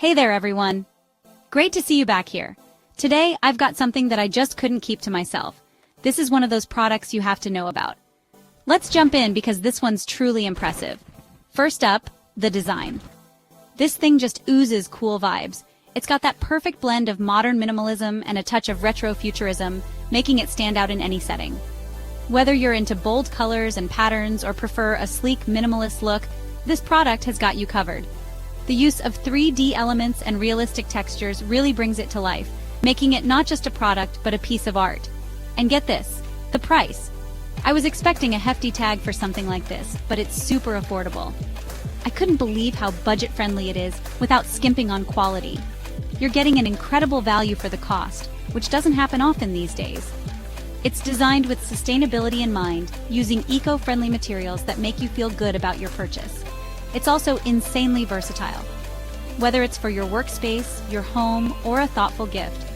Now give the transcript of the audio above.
Hey there, everyone. Great to see you back here. Today, I've got something that I just couldn't keep to myself. This is one of those products you have to know about. Let's jump in because this one's truly impressive. First up, the design. This thing just oozes cool vibes. It's got that perfect blend of modern minimalism and a touch of retro futurism, making it stand out in any setting. Whether you're into bold colors and patterns or prefer a sleek minimalist look, this product has got you covered. The use of 3D elements and realistic textures really brings it to life, making it not just a product but a piece of art. And get this, the price. I was expecting a hefty tag for something like this, but it's super affordable. I couldn't believe how budget-friendly it is without skimping on quality. You're getting an incredible value for the cost, which doesn't happen often these days. It's designed with sustainability in mind, using eco-friendly materials that make you feel good about your purchase. It's also insanely versatile. Whether it's for your workspace, your home, or a thoughtful gift,